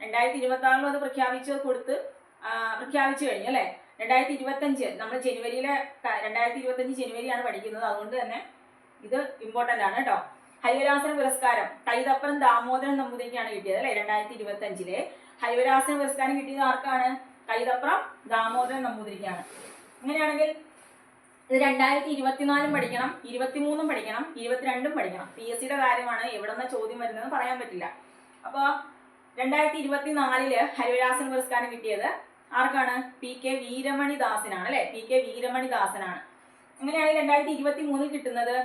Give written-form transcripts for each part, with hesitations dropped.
2026 അത് പ്രഖ്യാപിച്ചു കഴിഞ്ഞു അല്ലേ. 2025 നമ്മൾ ജനുവരിയിലെ 2025 ജനുവരിയാണ് പഠിക്കുന്നത്, അതുകൊണ്ട് തന്നെ ഇത് ഇമ്പോർട്ടൻ്റ് ആണ് കേട്ടോ. ഹരിവരാസന പുരസ്കാരം കൈതപ്രം ദാമോദരൻ നമ്പൂതിരിക്കാണ് കിട്ടിയത് അല്ലേ. 2025 ഹരിവരാസന പുരസ്കാരം കിട്ടിയത് ആർക്കാണ്? കൈതപ്രം ദാമോദരൻ നമ്പൂതിരിക്കാണ്. അങ്ങനെയാണെങ്കിൽ ഇത് 2024 പഠിക്കണം, 23 പഠിക്കണം, 22 പഠിക്കണം. PSCയുടെ കാര്യമാണ്, എവിടെ നിന്ന് ചോദ്യം വരുന്നതെന്ന് പറയാൻ പറ്റില്ല. അപ്പോൾ 2024 ഹരിവരാസന പുരസ്കാരം കിട്ടിയത് ആർക്കാണ്? PK വീരമണിദാസിനാണ് അല്ലെ. PK വീരമണിദാസനാണ്. അങ്ങനെയാണെങ്കിൽ 2023 കിട്ടുന്നത്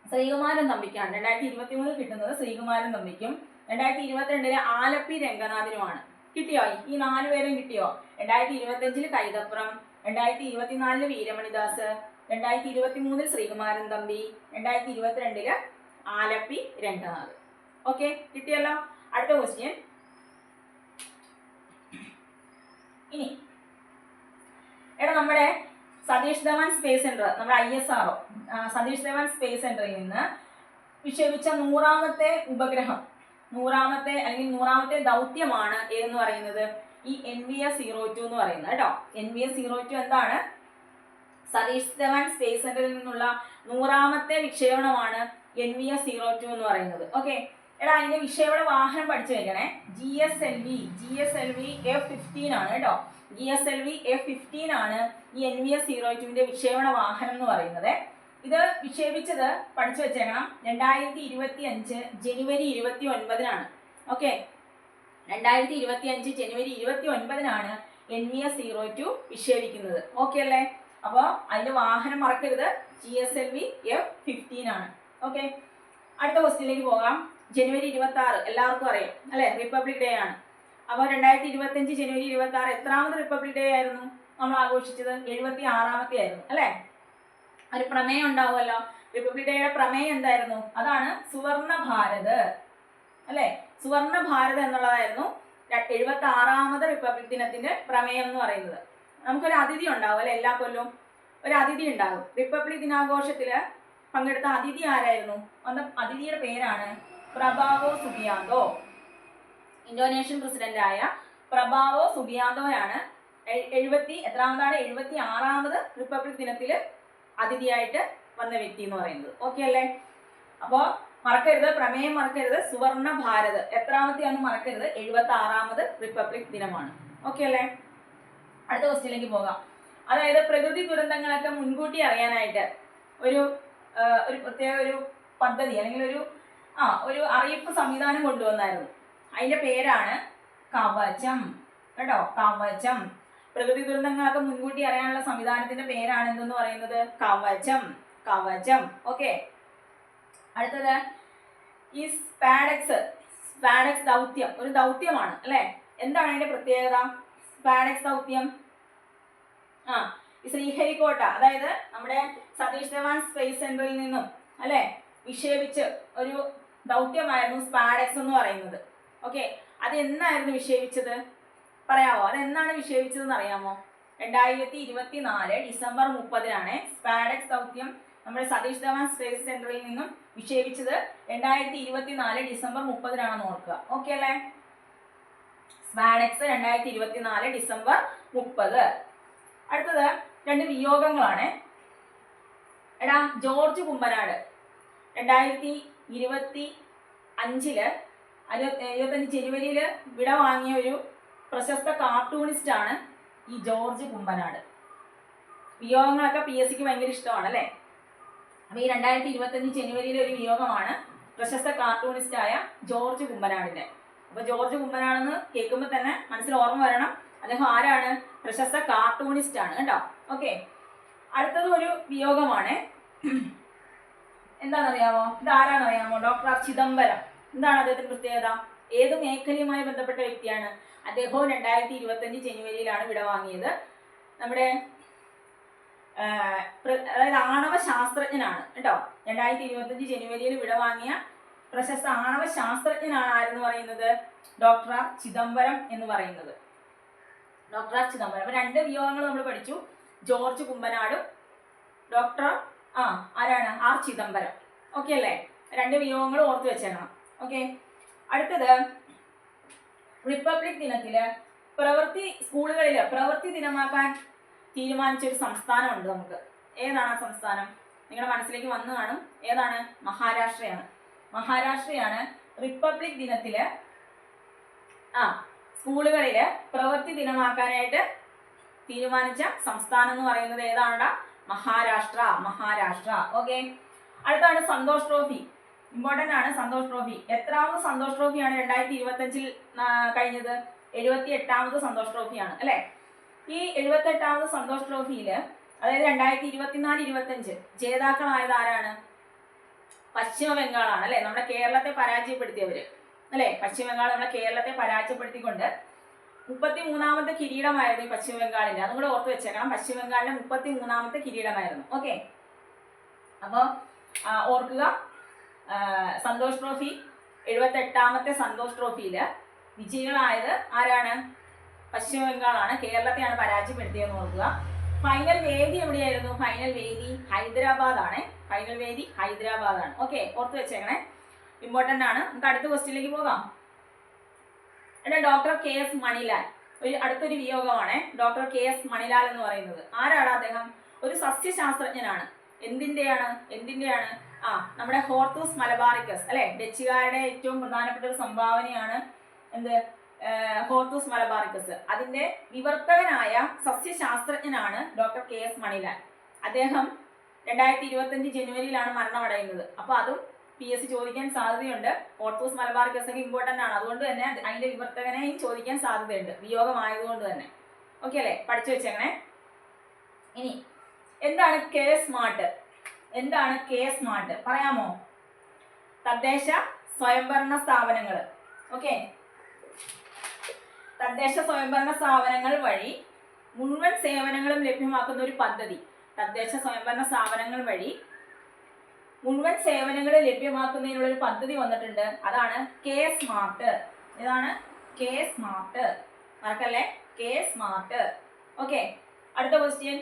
ശ്രീകുമാരൻ തമ്പിക്കാണ്. 2023 കിട്ടുന്നത് ശ്രീകുമാരൻ തമ്പിക്കും. 2022 ആലപ്പി രംഗനാഥിനുമാണ്. കിട്ടിയോ? ഈ 4 പേരും കിട്ടിയോ? 2025 കൈതപ്രം, 2024 വീരമണിദാസ്, 2023 ശ്രീകുമാരൻ തമ്പി, 2022 ആലപ്പി രംഗനാഥ്. ഓക്കെ, കിട്ടിയല്ലോ. അടുത്ത ക്വസ്റ്റ്യൻ. ഇനി നമ്മുടെ സതീഷ് ധവാൻ സ്പേസ് സെന്റർ, നമ്മുടെ ISRO സതീഷ് ധവാൻ സ്പേസ് സെന്ററിൽ നിന്ന് വിക്ഷേപിച്ച 100ാമത്തെ ഉപഗ്രഹം, 100ാമത്തെ ദൗത്യമാണ് ഏതെന്ന് പറയുന്നത്? ഈ NVS-02 എന്ന് പറയുന്നത് കേട്ടോ. NVS-02 എന്താണ്? സതീഷ് ധവാൻ സ്പേസ് സെന്ററിൽ നിന്നുള്ള 100ാമത്തെ വിക്ഷേപണമാണ് NVS-02 എന്ന് പറയുന്നത്. ഓക്കെ, അതിന്റെ വിക്ഷേപണ വാഹനം പഠിച്ചു വെക്കണേ. GSLV F-15 ആണ് കേട്ടോ. GSLV F-15 ആണ് ഈ NVS-02ന്റെ വിക്ഷേപണ വാഹനം എന്ന് പറയുന്നത്. ഇത് വിക്ഷേപിച്ചത് പഠിച്ചു വെച്ചേക്കണം 2025 ജനുവരി 29 ഓക്കെ, 2025 ജനുവരി 29 NVS-02 വിക്ഷേപിക്കുന്നത്. ഓക്കെ അല്ലേ? അപ്പോൾ അതിന്റെ വാഹനം മറക്കരുത്, GSLV F-15 ആണ്. ഓക്കെ, അടുത്ത ക്വസ്റ്റ്യനിലേക്ക് പോകാം. ജനുവരി 26 എല്ലാവർക്കും അറിയാം അല്ലെ, റിപ്പബ്ലിക് ഡേ ആണ്. അപ്പോൾ 2025 ജനുവരി 26 എത്രാമത് റിപ്പബ്ലിക് ഡേ ആയിരുന്നു നമ്മൾ ആഘോഷിച്ചത്? 76ാമത്തെ ആയിരുന്നു അല്ലെ. ഒരു പ്രമേയം ഉണ്ടാവുമല്ലോ. റിപ്പബ്ലിക് ഡേയുടെ പ്രമേയം എന്തായിരുന്നു? അതാണ് സുവർണ ഭാരത് അല്ലെ. സുവർണ ഭാരത് എന്നുള്ളതായിരുന്നു 76ാമത് റിപ്പബ്ലിക് ദിനത്തിന്റെ പ്രമേയം എന്ന് പറയുന്നത്. നമുക്കൊരു അതിഥി ഉണ്ടാവും അല്ലെ, എല്ലാ കൊല്ലവും ഒരു അതിഥി ഉണ്ടാകും. റിപ്പബ്ലിക് ദിനാഘോഷത്തിൽ പങ്കെടുത്ത അതിഥി ആരായിരുന്നു? അതിഥിയുടെ പേരാണ് പ്രഭാവോ സുബിയാന്തോ. ഇന്തോനേഷ്യൻ പ്രസിഡന്റായ പ്രഭാവോ സുബിയാന്തോയാണ് 76ാമത് റിപ്പബ്ലിക് ദിനത്തിൽ അതിഥിയായിട്ട് വന്ന വ്യക്തി എന്ന് പറയുന്നത്. ഓക്കെ അല്ലേ? അപ്പോൾ മറക്കരുത്, പ്രമേയം മറക്കരുത്. സുവർണ ഭാരത് എത്രാമത്തെയാണെന്ന് മറക്കരുത്. 76ാമത് റിപ്പബ്ലിക് ദിനമാണ്. ഓക്കെ അല്ലേ? അടുത്ത ക്വസ്റ്റ്യനിലേക്ക് പോകാം. അതായത് പ്രകൃതി ദുരന്തങ്ങളൊക്കെ മുൻകൂട്ടി അറിയാനായിട്ട് ഒരു പ്രത്യേക ഒരു പദ്ധതി അല്ലെങ്കിൽ ഒരു അറിയിപ്പ് സംവിധാനം കൊണ്ടുവന്നായിരുന്നു. അതിന്റെ പേരാണ് കവചം കേട്ടോ. കവചം. പ്രകൃതി ദുരന്തങ്ങളൊക്കെ മുൻകൂട്ടി അറിയാനുള്ള സംവിധാനത്തിന്റെ പേരാണ് എന്തെന്ന് പറയുന്നത്? കവചം. ഓക്കെ, അടുത്തത് ഈ സ്പാഡക്സ് ദൗത്യം ഒരു ദൗത്യമാണ് അല്ലെ. എന്താണ് അതിന്റെ പ്രത്യേകത? സ്പാഡക്സ് ദൗത്യം ശ്രീഹരിക്കോട്ട, അതായത് നമ്മുടെ സതീഷ് ധവാൻ സ്പേസ് സെന്ററിൽ നിന്നും അല്ലെ വിക്ഷേപിച്ച് ഒരു ദൗത്യമായിരുന്നു സ്പാഡക്സ് എന്ന് പറയുന്നത്. ഓക്കെ, അത് എന്നായിരുന്നു വിക്ഷേപിച്ചത് പറയാമോ? അതെന്നാണ് വിക്ഷേപിച്ചതെന്ന് അറിയാമോ? 2024 ഡിസംബർ 30 സ്പാഡക്സ് ദൗത്യം നമ്മുടെ സതീഷ് ധവാൻ സ്പേസ് സെന്ററിൽ നിന്നും വിക്ഷേപിച്ചത് 2024 ഡിസംബർ 30 ഓർക്കുക. ഓക്കെ അല്ലേ? സ്പാഡക്സ് 2024 ഡിസംബർ 30. അടുത്തത് 2 വിയോഗങ്ങളാണ്. ജോർജ് കുമ്പനാട് 2025 ജനുവരിയിൽ വിട വാങ്ങിയ ഒരു പ്രശസ്ത കാർട്ടൂണിസ്റ്റ് ആണ് ഈ ജോർജ് കുമ്പനാട്. വിയോഗങ്ങളൊക്കെ PSCക്ക് ഭയങ്കര ഇഷ്ടമാണ് അല്ലേ. അപ്പോൾ ഈ 2025 ജനുവരിയിലെ ഒരു വിയോഗമാണ് പ്രശസ്ത കാർട്ടൂണിസ്റ്റായ ജോർജ് കുമ്പനാടിന്റെ. അപ്പോൾ ജോർജ് കുമ്പനാടെന്ന് കേൾക്കുമ്പോൾ തന്നെ മനസ്സിൽ ഓർമ്മ വരണം, അദ്ദേഹം ആരാണ്? പ്രശസ്ത കാർട്ടൂണിസ്റ്റ് ആണ് കേട്ടോ. ഓക്കെ, അടുത്തത് ഒരു വിയോഗമാണ്. എന്താണെന്നറിയാമോ? ഇതാരാണെന്നറിയാമോ? ഡോക്ടർ ചിദംബരം. എന്താണ് അദ്ദേഹത്തിന്റെ പ്രത്യേകത? ഏത് മേഖലയുമായി ബന്ധപ്പെട്ട വ്യക്തിയാണ്? അദ്ദേഹവും 2025 ജനുവരിയിലാണ് വിട വാങ്ങിയത്. നമ്മുടെ അതായത് ആണവ ശാസ്ത്രജ്ഞനാണ് കേട്ടോ. 2025 ജനുവരിയിൽ വിട വാങ്ങിയ പ്രശസ്ത ആണവ ശാസ്ത്രജ്ഞനാണ് ആരെന്ന് പറയുന്നത്? ഡോക്ടർ ചിദംബരം എന്ന് പറയുന്നത്. ഡോക്ടർ ചിദംബരം. അപ്പൊ 2 വിയോഗങ്ങൾ നമ്മൾ പഠിച്ചു. ജോർജ് കുമ്പനാടും ഡോക്ടർ ആരാണ്? R ചിദംബരം. ഓക്കെ അല്ലേ? 2 വിയോഗങ്ങൾ ഓർത്ത് വെച്ചേക്കണം. ഓക്കെ, അടുത്തത് റിപ്പബ്ലിക് ദിനത്തില് സ്കൂളുകളില് പ്രവൃത്തി ദിനമാക്കാൻ തീരുമാനിച്ച ഒരു സംസ്ഥാനമുണ്ട് നമുക്ക്. ഏതാണ് ആ സംസ്ഥാനം? നിങ്ങളുടെ മനസ്സിലേക്ക് വന്നു കാണും. ഏതാണ്? മഹാരാഷ്ട്രയാണ്. മഹാരാഷ്ട്രയാണ് റിപ്പബ്ലിക് ദിനത്തില് സ്കൂളുകളില് പ്രവൃത്തി ദിനമാക്കാനായിട്ട് തീരുമാനിച്ച സംസ്ഥാനം എന്ന് പറയുന്നത് ഏതാണ്? മഹാരാഷ്ട്ര. ഓക്കെ. അടുത്താണ് സന്തോഷ് ട്രോഫി. ഇമ്പോർട്ടന്റ് ആണ് സന്തോഷ് ട്രോഫി. എത്രാമത് സന്തോഷ് ട്രോഫിയാണ് 2025 കഴിഞ്ഞത്? 78ാമത് സന്തോഷ് ട്രോഫിയാണ് അല്ലെ. ഈ 78ാമത് സന്തോഷ് ട്രോഫിയില്, അതായത് 2024-25 ജേതാക്കളായത് ആരാണ്? പശ്ചിമ ബംഗാളാണ് അല്ലെ. നമ്മുടെ കേരളത്തെ പരാജയപ്പെടുത്തിയവര് അല്ലെ. പശ്ചിമ ബംഗാൾ നമ്മുടെ കേരളത്തെ പരാജയപ്പെടുത്തിക്കൊണ്ട് 33ാമത്തെ കിരീടമായിരുന്നു ഈ പശ്ചിമ ബംഗാളിന്റെ. അതും കൂടെ ഓർത്ത് വെച്ചേക്കണം. പശ്ചിമ ബംഗാളിന്റെ 33ാമത്തെ കിരീടമായിരുന്നു. ഓക്കെ. അപ്പോൾ ഓർക്കുക, സന്തോഷ് ട്രോഫി 78ാമത്തെ സന്തോഷ് ട്രോഫിയില് വിജയികളായത് ആരാണ്? പശ്ചിമ ബംഗാളാണ്. കേരളത്തെയാണ് പരാജയപ്പെടുത്തിയെന്ന് ഓർക്കുക. ഫൈനൽ വേദി എവിടെയായിരുന്നു? ഫൈനൽ വേദി ഹൈദരാബാദാണ്. ഓക്കെ, ഓർത്ത് വെച്ചേക്കണേ, ഇമ്പോർട്ടന്റ് ആണ്. നമുക്ക് അടുത്ത ക്വസ്റ്റ്യനിലേക്ക് പോകാം. Doctor KS. മണിലാൽ അടുത്തൊരു വിയോഗമാണ്. Doctor KS. മണിലാൽ എന്ന് പറയുന്നത് ആരാണ്? അദ്ദേഹം ഒരു സസ്യശാസ്ത്രജ്ഞനാണ്. എന്തിന്റെയാണ്? നമ്മുടെ ഹോർത്തൂസ് മലബാറിക്കസ് അല്ലെ. ഡച്ചുകാരുടെ ഏറ്റവും പ്രധാനപ്പെട്ട ഒരു സംഭാവനയാണ് ഹോർത്തൂസ് മലബാറിക്കസ്. അതിന്റെ വിവർത്തകനായ സസ്യശാസ്ത്രജ്ഞനാണ് ഡോക്ടർ കെ.എസ്. മണിലാൽ. അദ്ദേഹം 2025 ജനുവരിയിലാണ് മരണമടയുന്നത്. അപ്പൊ അതും PSC ചോദിക്കാൻ സാധ്യതയുണ്ട്. ഹോർത്തൂസ് മലബാറിക്കസ് ഒക്കെ ഇമ്പോർട്ടന്റ് ആണ്. അതുകൊണ്ട് തന്നെ അതിന്റെ വിവർത്തകനെയും ചോദിക്കാൻ സാധ്യതയുണ്ട്, വിയോഗമായതുകൊണ്ട് തന്നെ. ഓക്കെ അല്ലെ, പഠിച്ചു വെച്ചേക്കണേ. ഇനി എന്താണ് കെ സ്മാർട്ട്? പറയാമോ? തദ്ദേശ സ്വയംഭരണ സ്ഥാപനങ്ങൾ. ഓക്കെ, തദ്ദേശ സ്വയംഭരണ സ്ഥാപനങ്ങൾ വഴി മുഴുവൻ സേവനങ്ങളും ലഭ്യമാക്കുന്ന ഒരു പദ്ധതി. തദ്ദേശ സ്വയംഭരണ സ്ഥാപനങ്ങൾ വഴി മുഴുവൻ സേവനങ്ങളും ലഭ്യമാക്കുന്നതിനുള്ള ഒരു പദ്ധതി വന്നിട്ടുണ്ട്. അതാണ് കെ സ്മാർട്ട്. ഇതാണ് കെ സ്മാർട്ട്. മറക്കല്ലേ, കെ സ്മാർട്ട്. ഓക്കെ, അടുത്ത ക്വസ്റ്റ്യൻ.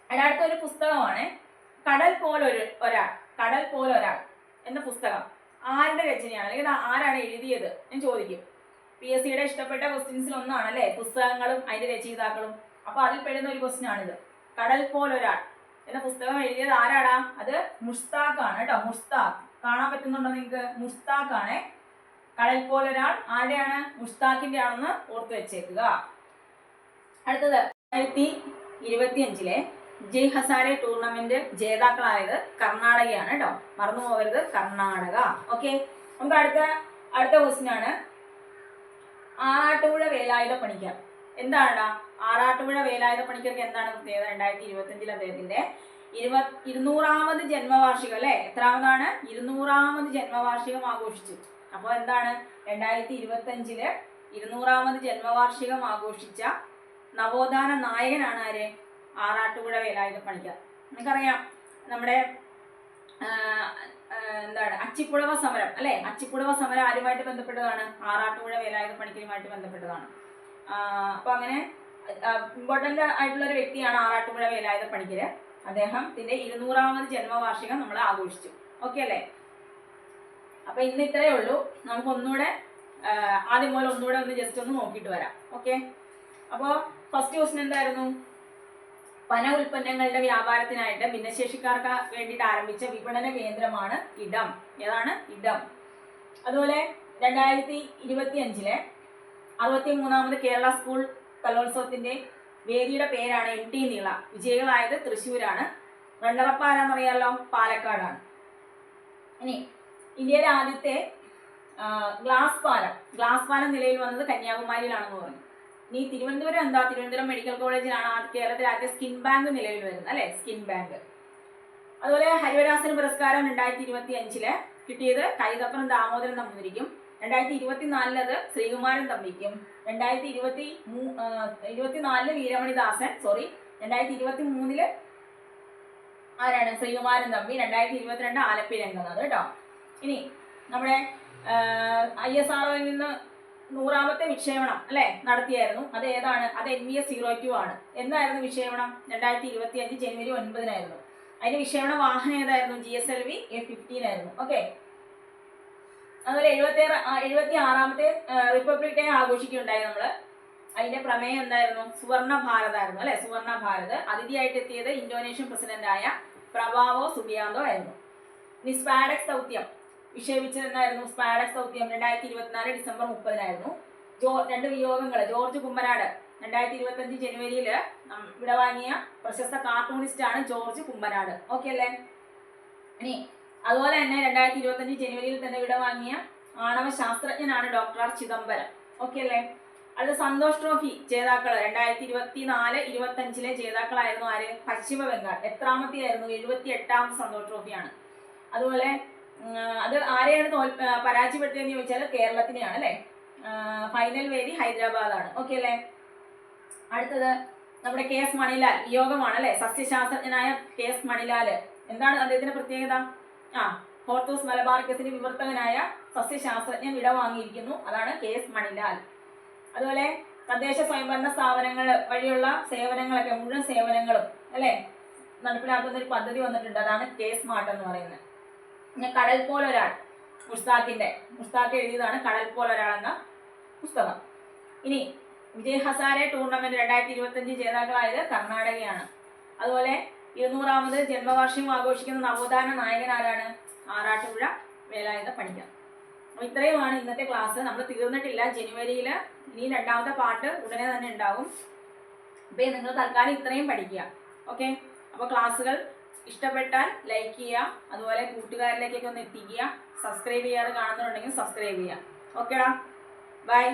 അടുത്ത ഒരു പുസ്തകമാണ് കടൽ പോലൊരാൾ എന്ന പുസ്തകം. ആരുടെ രചനയാണ്, അല്ലെങ്കിൽ ആരാണ് എഴുതിയത് എന്ന് ചോദിക്കും. PSCയുടെ ഇഷ്ടപ്പെട്ട ക്വസ്റ്റ്യൻസിൽ ഒന്നാണ് അല്ലെ പുസ്തകങ്ങളും അതിന്റെ രചയിതാക്കളും. അപ്പൊ അതിൽ പെടുന്ന ഒരു ക്വസ്റ്റ്യൻ ആണിത്. കടൽ പോലൊരാൾ എന്ന പുസ്തകം എഴുതിയത് ആരാടാ? അത് മുഷ്താഖ് ആണ് കേട്ടോ. മുഷ്താഖ് കാണാൻ പറ്റുന്നുണ്ടോ നിങ്ങൾക്ക്? മുഷ്താഖ് ആണ്. കടൽ പോലൊരാൾ ആരുടെയാണ്? മുഷ്താഖിന്റെ ആണെന്ന് ഓർത്ത് വെച്ചേക്കുക. അടുത്തത് 2025 ജയ് ഹസാരെ ടൂർണമെന്റ് ജേതാക്കളായത് കർണാടകയാണ് കേട്ടോ. മറന്നു പോകരുത്, കർണാടക. ഓക്കെ, നമുക്ക് അടുത്ത ക്വസ്റ്റ്യൻ ആണ്. ആറാട്ടുപുഴ വേലായുധ പണിക്കർ എന്താണെടാ? ആറാട്ടുപുഴ വേലായുധ പണിക്കർക്ക് എന്താണ് പ്രത്യേകത? 2025 അദ്ദേഹത്തിന്റെ 200ാമത് ജന്മവാർഷികം അല്ലെ. എത്രാമതാണ്? 200ാമത് ജന്മവാർഷികം ആഘോഷിച്ചു. അപ്പോൾ എന്താണ് 2025 200ാമത് ജന്മവാർഷികം ആഘോഷിച്ച നവോത്ഥാന നായകനാണ് ആര്? ആറാട്ടുപുഴ വേലായുധ പണിക്കർ. നിങ്ങൾക്കറിയാം, നമ്മുടെ അച്ചിപ്പുഴവ സമരം അല്ലെ. അച്ചിപ്പുഴവ സമരം ആരുമായിട്ട് ബന്ധപ്പെട്ടതാണ്? ആറാട്ടുപുഴ വേലായുധ പണിക്കരുമായിട്ട് ബന്ധപ്പെട്ടതാണ്. അപ്പൊ അങ്ങനെ ഇമ്പോർട്ടന്റ് ആയിട്ടുള്ള ഒരു വ്യക്തിയാണ് ആറാട്ടുപുഴ വേലായുധ പണിക്കര്. അദ്ദേഹത്തിന്റെ 200ാമത് ജന്മവാർഷികം നമ്മൾ ആഘോഷിച്ചു. ഓക്കെ അല്ലേ? അപ്പൊ ഇന്ന് ഇത്രയേ ഉള്ളൂ. നമുക്ക് ആദ്യം പോലെ ഒന്നുകൂടെ ജസ്റ്റ് ഒന്ന് നോക്കിയിട്ട് വരാം. ഓക്കെ, അപ്പോൾ ഫസ്റ്റ് ക്വസ്റ്റ്യൻ എന്തായിരുന്നു? പന ഉൽപ്പന്നങ്ങളുടെ വ്യാപാരത്തിനായിട്ട് ഭിന്നശേഷിക്കാർക്ക് വേണ്ടിയിട്ട് ആരംഭിച്ച വിപണന കേന്ദ്രമാണ് ഇടം. ഏതാണ്? ഇടം. അതുപോലെ 2025 63ാമത് കേരള സ്കൂൾ കലോത്സവത്തിന്റെ വേദിയുടെ പേരാണ് MT നീള. വിജയികളായത് തൃശ്ശൂരാണ്. റണ്ണറപ്പ് ആരാന്നറിയാലോ? പാലക്കാടാണ്. ഇനി ഇന്ത്യയിലെ ആദ്യത്തെ ഗ്ലാസ് പാലം നിലയിൽ വന്നത് കന്യാകുമാരിയിലാണെന്ന് പറഞ്ഞു. ഇനി തിരുവനന്തപുരം മെഡിക്കൽ കോളേജിലാണ് കേരളത്തിലെ ആദ്യത്തെ സ്കിൻ ബാങ്ക് നിലവിൽ വരുന്നത് അല്ലെ. Skin bank. അതുപോലെ ഹരിവരാസന പുരസ്കാരം 2025 കിട്ടിയത് കൈതപ്രം ദാമോദരൻ നമ്പൂതിരിക്കും. 2024 അത് ശ്രീകുമാരൻ തമ്പിക്കും. 2024 വീരമണിദാസൻ. 2023 ആരാണ്? ശ്രീകുമാരൻ തമ്പി. 2022 ആലപ്പി രംഗനാഥ് കേട്ടോ. ഇനി നമ്മുടെ ISROയിൽ നിന്ന് 100ാമത്തെ വിക്ഷേപണം അല്ലെ നടത്തിയായിരുന്നു. അത് ഏതാണ്? അത് NVS-02 ആണ്. എന്നായിരുന്നു വിക്ഷേപണം? 2025 ജനുവരി 9 അതിന്റെ വിക്ഷേപണ വാഹനം ഏതായിരുന്നു? GSLV F-15 ആയിരുന്നു. ഓക്കെ, അതുപോലെ 76ാമത്തെ റിപ്പബ്ലിക് ഡേ ആഘോഷിക്കുകയുണ്ടായി നമ്മൾ. അതിന്റെ പ്രമേയം എന്തായിരുന്നു? സുവർണ ഭാരതായിരുന്നു അല്ലെ. സുവർണ ഭാരത്. അതിഥിയായിട്ട് എത്തിയത് ഇന്തോനേഷ്യൻ പ്രസിഡന്റായ പ്രഭാവോ സുബിയാന്തോ ആയിരുന്നു. ഇനി സ്പാഡക്സ് ദൗത്യം വിക്ഷേപിച്ചതെന്നായിരുന്നു? സ്പാഡക്സ് ദൗത്യം 2024 ഡിസംബർ 30-നായിരുന്നു. രണ്ട് വിയോഗങ്ങൾ. ജോർജ് കുമ്പനാട് 2025 ജനുവരിയിൽ വിടവാങ്ങിയ പ്രശസ്ത കാർട്ടൂണിസ്റ്റ് ആണ് ജോർജ് കുമ്പനാട്. ഓക്കെ അല്ലേ? ഇനി അതുപോലെ തന്നെ 2025 ജനുവരിയിൽ തന്നെ വിടവാങ്ങിയ ആണവ ശാസ്ത്രജ്ഞനാണ് ഡോക്ടർ ആർ ചിദംബരം. ഓക്കെ അല്ലേ? അത് സന്തോഷ് ട്രോഫി ജേതാക്കൾ 2024-25 ജേതാക്കളായിരുന്നു ആര്? പശ്ചിമ ബംഗാൾ. എത്രാമത്തെ ആയിരുന്നു? 78ാമത്തെ സന്തോഷ് ട്രോഫിയാണ്. അതുപോലെ അത് ആരെയാണ് പരാജയപ്പെടുത്തിയെന്ന് ചോദിച്ചാൽ കേരളത്തിനെയാണ് അല്ലേ. ഫൈനൽ വേദി ഹൈദരാബാദാണ്. ഓക്കെ അല്ലേ? അടുത്തത് നമ്മുടെ KS മണിലാൽ. വിയോഗമാണ് അല്ലെ. സസ്യശാസ്ത്രജ്ഞനായ KS മണിലാൽ. എന്താണ് അദ്ദേഹത്തിന്റെ പ്രത്യേകത? ഹോർത്തൂസ് മലബാറിക്കസിന്റെ വിവർത്തകനായ സസ്യശാസ്ത്രജ്ഞൻ വിടവാങ്ങിയിരിക്കുന്നു. അതാണ് KS മണിലാൽ. അതുപോലെ തദ്ദേശ സ്വയംഭരണ സ്ഥാപനങ്ങൾ വഴിയുള്ള സേവനങ്ങളൊക്കെ, മുഴുവൻ സേവനങ്ങളും അല്ലെ നടപ്പിലാക്കുന്ന ഒരു പദ്ധതി വന്നിട്ടുണ്ട്. അതാണ് K-സ്മാർട്ട് എന്ന് പറയുന്നത്. പിന്നെ കടൽ പോലൊരാൾ, മുസ്താഖ് എഴുതിയതാണ് കടൽ പോലൊരാൾ എന്ന പുസ്തകം. ഇനി വിജയ് ഹസാരെ ടൂർണമെന്റ് 2025 ജേതാക്കളായത് കർണാടകയാണ്. അതുപോലെ 200ാമത് ജന്മവാർഷികം ആഘോഷിക്കുന്ന നവോത്ഥാന നായകൻ ആരാണ്? ആറാട്ടുപുഴ വേലായുധ പണിക്കർ. അപ്പോൾ ഇത്രയുമാണ് ഇന്നത്തെ ക്ലാസ്. നമ്മൾ തീർന്നിട്ടില്ല. ജനുവരിയിൽ ഇനി 2ാമത്തെ പാർട്ട് ഉടനെ തന്നെ ഉണ്ടാവും. അപ്പോൾ നിങ്ങൾ തൽക്കാലം ഇത്രയും പഠിക്കുക. ഓക്കെ. അപ്പോൾ ക്ലാസ്സുകൾ ഇഷ്ടപ്പെട്ടാൽ ലൈക്ക് ചെയ്യുക, അതുപോലെ കൂട്ടുകാരിലേക്കൊക്കെ ഒന്ന് എത്തിക്കുക. സബ്സ്ക്രൈബ് ചെയ്യാതെ കാണുന്നുണ്ടെങ്കിൽ സബ്സ്ക്രൈബ് ചെയ്യുക. ഓക്കേടാ, ബൈ.